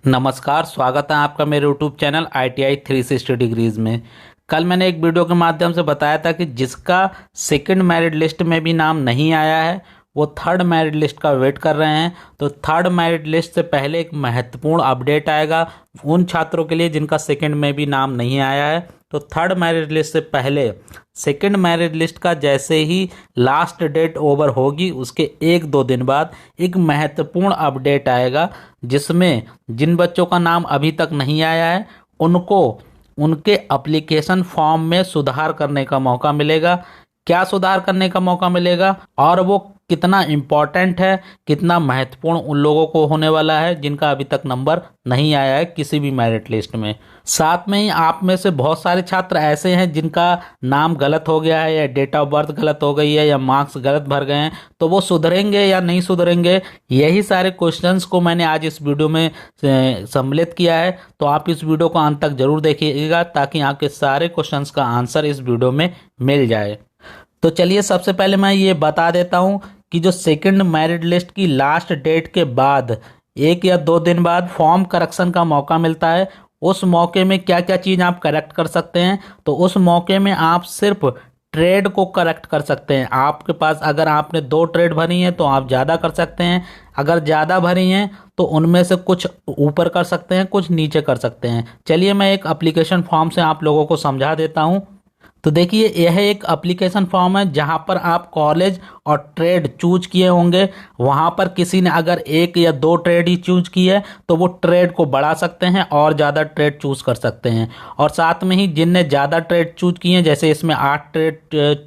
नमस्कार, स्वागत है आपका मेरे यूट्यूब चैनल ITI 360 डिग्रीज में। कल मैंने एक वीडियो के माध्यम से बताया था कि जिसका सेकंड मेरिट लिस्ट में भी नाम नहीं आया है वो थर्ड मेरिट लिस्ट का वेट कर रहे हैं। तो थर्ड मेरिट लिस्ट से पहले एक महत्वपूर्ण अपडेट आएगा उन छात्रों के लिए जिनका सेकंड में भी नाम नहीं आया है। तो थर्ड मेरिट लिस्ट से पहले सेकंड मेरिट लिस्ट का जैसे ही लास्ट डेट ओवर होगी उसके एक दो दिन बाद एक महत्वपूर्ण अपडेट आएगा जिसमें जिन बच्चों का नाम अभी तक नहीं आया है उनको उनके एप्लीकेशन फॉर्म में सुधार करने का मौका मिलेगा। क्या सुधार करने का मौका मिलेगा और वो कितना इम्पोर्टेंट है, कितना महत्वपूर्ण उन लोगों को होने वाला है जिनका अभी तक नंबर नहीं आया है किसी भी मेरिट लिस्ट में। साथ में ही आप में से बहुत सारे छात्र ऐसे हैं जिनका नाम गलत हो गया है या डेट ऑफ बर्थ गलत हो गई है या मार्क्स गलत भर गए हैं, तो वो सुधरेंगे या नहीं सुधरेंगे, यही सारे क्वेश्चंस को मैंने आज इस वीडियो में सम्मिलित किया है। तो आप इस वीडियो को अंत तक जरूर देखिएगा ताकि आपके सारे क्वेश्चंस का आंसर इस वीडियो में मिल जाए। तो चलिए सबसे पहले मैं ये बता देता हूं कि जो सेकंड मेरिट लिस्ट की लास्ट डेट के बाद एक या दो दिन बाद फॉर्म करेक्शन का मौका मिलता है। उस मौके में क्या क्या चीज़ आप करेक्ट कर सकते हैं, तो उस मौके में आप सिर्फ ट्रेड को करेक्ट कर सकते हैं। आपके पास अगर आपने 2 ट्रेड भरी हैं तो आप ज़्यादा कर सकते हैं, अगर ज़्यादा भरी हैं तो उनमें से कुछ ऊपर कर सकते हैं, कुछ नीचे कर सकते हैं। चलिए मैं एक एप्लीकेशन फॉर्म से आप लोगों को समझा देता हूँ। तो देखिए यह एक एप्लीकेशन फॉर्म है जहां पर आप कॉलेज और ट्रेड चूज किए होंगे। वहां पर किसी ने अगर 1 या 2 ट्रेड ही चूज की है तो वो ट्रेड को बढ़ा सकते हैं और ज़्यादा ट्रेड चूज कर सकते हैं। और साथ में ही जिनने ज़्यादा ट्रेड चूज किए हैं, जैसे इसमें 8 ट्रेड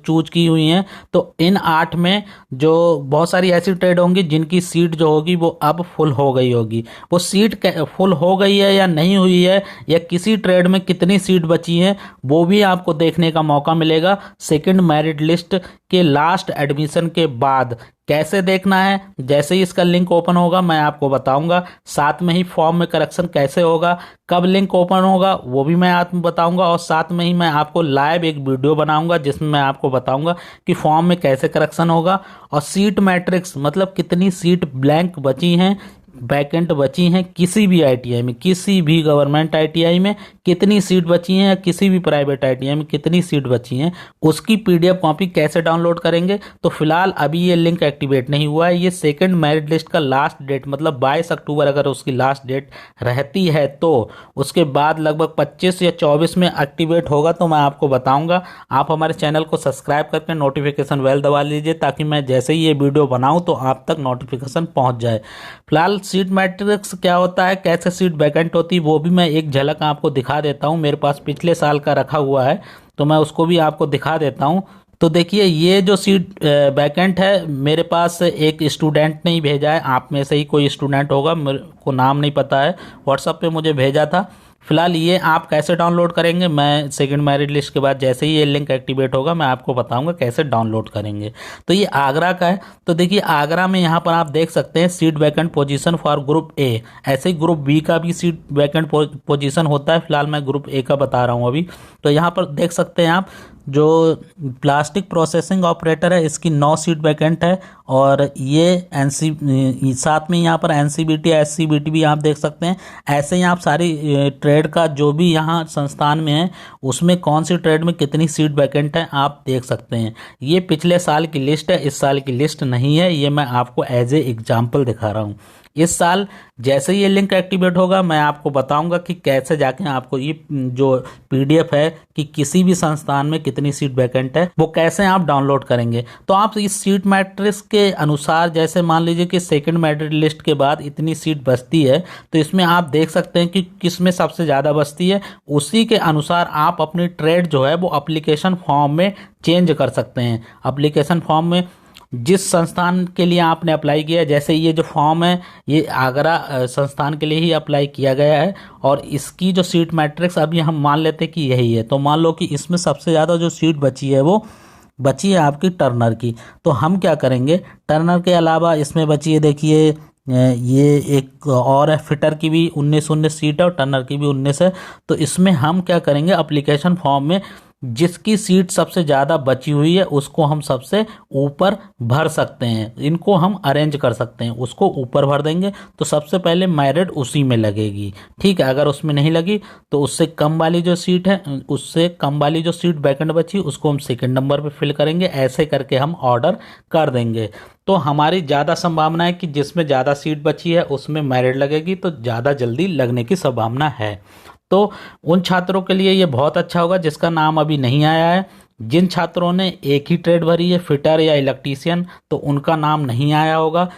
चूज की हुई हैं, तो इन 8 में जो बहुत सारी ऐसी ट्रेड होंगी जिनकी सीट जो होगी वो अब फुल हो गई होगी। वो सीट फुल हो गई है या नहीं हुई है या किसी ट्रेड में कितनी सीट बची है वो भी आपको देखने का मौका मिलेगा सेकंड मेरिट लिस्ट के लास्ट एडमिशन के बाद। कैसे देखना है, जैसे ही इसका लिंक ओपन होगा मैं आपको बताऊंगा। साथ में ही फॉर्म में करेक्शन कैसे होगा, कब लिंक ओपन होगा वो भी मैं आपको बताऊंगा। और साथ में ही मैं आपको लाइव एक वीडियो बनाऊंगा जिसमें मैं आपको बताऊंगा कि फॉर्म में कैसे करेक्शन होगा। और सीट मैट्रिक्स मतलब कितनी सीट ब्लैंक बची हैं, वैकेंट बची हैं किसी भी ITI में, किसी भी गवर्नमेंट ITI में कितनी सीट बची हैं या किसी भी प्राइवेट ITI में कितनी सीट बची हैं, उसकी PDF कॉपी कैसे डाउनलोड करेंगे। तो फिलहाल अभी ये लिंक एक्टिवेट नहीं हुआ है। ये सेकंड मेरिट लिस्ट का लास्ट डेट मतलब 22 अक्टूबर अगर उसकी लास्ट डेट रहती है तो उसके बाद लगभग 25 या 24 में एक्टिवेट होगा। तो मैं आपको बताऊंगा। आप हमारे चैनल को सब्सक्राइब करके नोटिफिकेशन बेल दबा लीजिए ताकि मैं जैसे ही ये वीडियो बनाऊं तो आप तक नोटिफिकेशन पहुंच जाए। फिलहाल सीट मैट्रिक्स क्या होता है, कैसे सीट वैकेंट होती है, वो भी मैं एक झलक आपको दिखा देता हूं। मेरे पास पिछले साल का रखा हुआ है तो मैं उसको भी आपको दिखा देता हूं। तो देखिए ये जो सीट वैकेंट है मेरे पास एक स्टूडेंट ने ही भेजा है। आप में से ही कोई स्टूडेंट होगा, मेरे को नाम नहीं पता है, व्हाट्सएप पे मुझे भेजा था। फिलहाल ये आप कैसे डाउनलोड करेंगे, मैं सेकंड मेरिट लिस्ट के बाद जैसे ही ये लिंक एक्टिवेट होगा मैं आपको बताऊंगा कैसे डाउनलोड करेंगे। तो ये आगरा का है। तो देखिए आगरा में यहाँ पर आप देख सकते हैं seat vacant position for group A. ऐसे ही ग्रुप बी का भी सीट वैकेंट पोजीशन होता है। फिलहाल मैं ग्रुप ए का बता रहा हूँ अभी। तो यहाँ पर देख सकते हैं आप जो प्लास्टिक प्रोसेसिंग ऑपरेटर है इसकी 9 सीट वैकेंट है। और ये साथ में यहाँ पर NCBT SCBT भी आप देख सकते हैं। ऐसे ही आप सारी ट्रेड का जो भी यहाँ संस्थान में है उसमें कौन सी ट्रेड में कितनी सीट वैकेंट है आप देख सकते हैं। ये पिछले साल की लिस्ट है, इस साल की लिस्ट नहीं है। ये मैं आपको एज ए एग्जाम्पल दिखा रहा हूँ। इस साल जैसे ये लिंक एक्टिवेट होगा मैं आपको बताऊंगा कि कैसे जाके आपको ये जो PDF है कि किसी भी संस्थान में कितनी सीट वैकेंट है वो कैसे आप डाउनलोड करेंगे। तो आप इस सीट मैट्रिक्स के अनुसार जैसे मान लीजिए कि सेकंड मेरिट लिस्ट के बाद इतनी सीट बचती है तो इसमें आप देख सकते हैं कि किस में सबसे ज़्यादा बचती है। उसी के अनुसार आप अपनी ट्रेड जो है वो एप्लीकेशन फॉर्म में चेंज कर सकते हैं। एप्लीकेशन फॉर्म में जिस संस्थान के लिए आपने अप्लाई किया, जैसे ये जो फॉर्म है ये आगरा संस्थान के लिए ही अप्लाई किया गया है और इसकी जो सीट मैट्रिक्स अभी हम मान लेते हैं कि यही है। तो मान लो कि इसमें सबसे ज़्यादा जो सीट बची है वो बची है आपकी टर्नर की। तो हम क्या करेंगे, टर्नर के अलावा इसमें बची है देखिए ये एक और है, फिटर की भी 19 सीट है और टर्नर की भी 19 है। तो इसमें हम क्या करेंगे, एप्लीकेशन फॉर्म में जिसकी सीट सबसे ज़्यादा बची हुई है उसको हम सबसे ऊपर भर सकते हैं। इनको हम अरेंज कर सकते हैं, उसको ऊपर भर देंगे तो सबसे पहले मेरिट उसी में लगेगी। ठीक है, अगर उसमें नहीं लगी तो उससे कम वाली जो सीट है, उससे कम वाली जो सीट वैकेंट बची उसको हम सेकंड नंबर पे फिल करेंगे। ऐसे करके हम ऑर्डर कर देंगे तो हमारी ज़्यादा संभावना है कि जिसमें ज़्यादा सीट बची है उसमें मेरिट लगेगी, तो ज़्यादा जल्दी लगने की संभावना है। तो उन छात्रों के लिए ये बहुत अच्छा होगा जिसका नाम अभी नहीं आया है। जिन छात्रों ने एक ही ट्रेड भरी है, फिटर या इलेक्ट्रीशियन, तो उनका नाम नहीं आया होगा,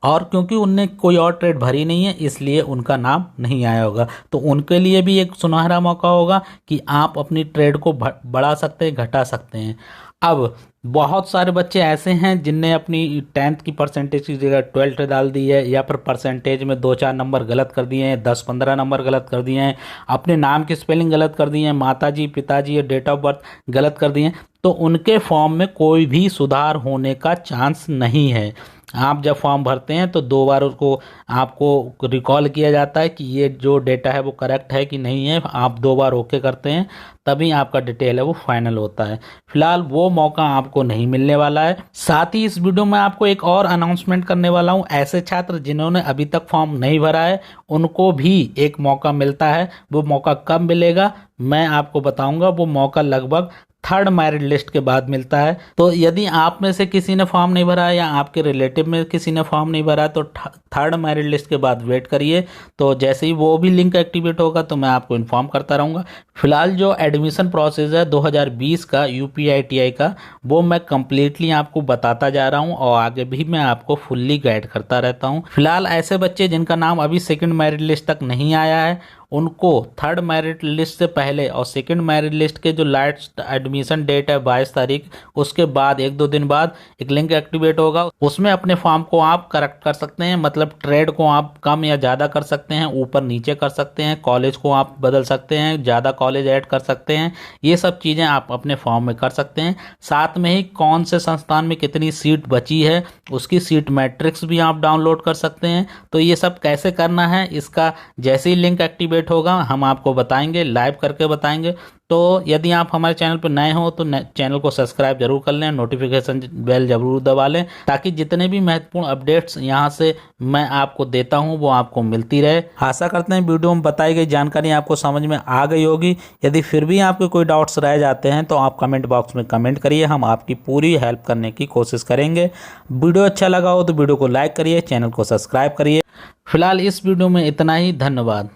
और क्योंकि उनने कोई और ट्रेड भरी नहीं है इसलिए उनका नाम नहीं आया होगा। तो उनके लिए भी एक सुनहरा मौका होगा कि आप अपनी ट्रेड को बढ़ा सकते हैं, घटा सकते हैं। अब बहुत सारे बच्चे ऐसे हैं जिनने अपनी 10th की परसेंटेज की जगह 12th डाल दी है, या फिर परसेंटेज में 2-4 नंबर गलत कर दिए हैं, 10-15 नंबर गलत कर दिए हैं, अपने नाम की स्पेलिंग गलत कर दिए हैं, माताजी पिताजी या डेट ऑफ बर्थ गलत कर दिए हैं। तो उनके फॉर्म में कोई भी सुधार होने का चांस नहीं है। आप जब फॉर्म भरते हैं तो 2 बार उसको आपको रिकॉल किया जाता है कि ये जो डेटा है वो करेक्ट है कि नहीं है। आप 2 बार ओके करते हैं तभी आपका डिटेल है वो फाइनल होता है। फिलहाल वो मौका आपको नहीं मिलने वाला है। साथ ही इस वीडियो में आपको एक और अनाउंसमेंट करने वाला हूँ। ऐसे छात्र जिन्होंने अभी तक फॉर्म नहीं भरा है उनको भी एक मौका मिलता है। वो मौका कब मिलेगा मैं आपको बताऊंगा। वो मौका लगभग 3rd मेरिट लिस्ट के बाद मिलता है। तो यदि आप में से किसी ने फॉर्म नहीं भरा है या आपके रिलेटिव में किसी ने फॉर्म नहीं भरा तो 3rd मेरिट लिस्ट के बाद वेट करिए। तो जैसे ही वो भी लिंक एक्टिवेट होगा तो मैं आपको इन्फॉर्म करता रहूँगा। फिलहाल जो एडमिशन प्रोसेस है 2020 का UPITI का, वो मैं कम्प्लीटली आपको बताता जा रहा हूँ और आगे भी मैं आपको फुल्ली गाइड करता रहता हूँ। फिलहाल ऐसे बच्चे जिनका नाम अभी 2nd मेरिट लिस्ट तक नहीं आया है उनको 3rd मेरिट लिस्ट से पहले और 2nd मेरिट लिस्ट के जो लास्ट एडमिशन डेट है 22 तारीख, उसके बाद 1-2 दिन बाद एक लिंक एक्टिवेट होगा। उसमें अपने फॉर्म को आप करेक्ट कर सकते हैं, मतलब ट्रेड को आप कम या ज़्यादा कर सकते हैं, ऊपर नीचे कर सकते हैं, कॉलेज को आप बदल सकते हैं, ज़्यादा कॉलेज ऐड कर सकते हैं। ये सब चीज़ें आप अपने फॉर्म में कर सकते हैं। साथ में ही कौन से संस्थान में कितनी सीट बची है उसकी सीट मैट्रिक्स भी आप डाउनलोड कर सकते हैं। तो ये सब कैसे करना है इसका जैसे ही लिंक एक्टिवेट होगा हम आपको बताएंगे, लाइव करके बताएंगे। तो यदि आप हमारे चैनल पर नए हो तो चैनल को सब्सक्राइब जरूर कर लें, नोटिफिकेशन बेल जरूर दबा लें, ताकि जितने भी महत्वपूर्ण अपडेट्स यहाँ से मैं आपको देता हूँ वो आपको मिलती रहे। आशा करते हैं वीडियो में बताई गई जानकारी आपको समझ में आ गई होगी। यदि फिर भी आपके कोई डाउट्स रह जाते हैं तो आप कमेंट बॉक्स में कमेंट करिए, हम आपकी पूरी हेल्प करने की कोशिश करेंगे। वीडियो अच्छा लगा हो तो वीडियो को लाइक करिए, चैनल को सब्सक्राइब करिए। फिलहाल इस वीडियो में इतना ही, धन्यवाद।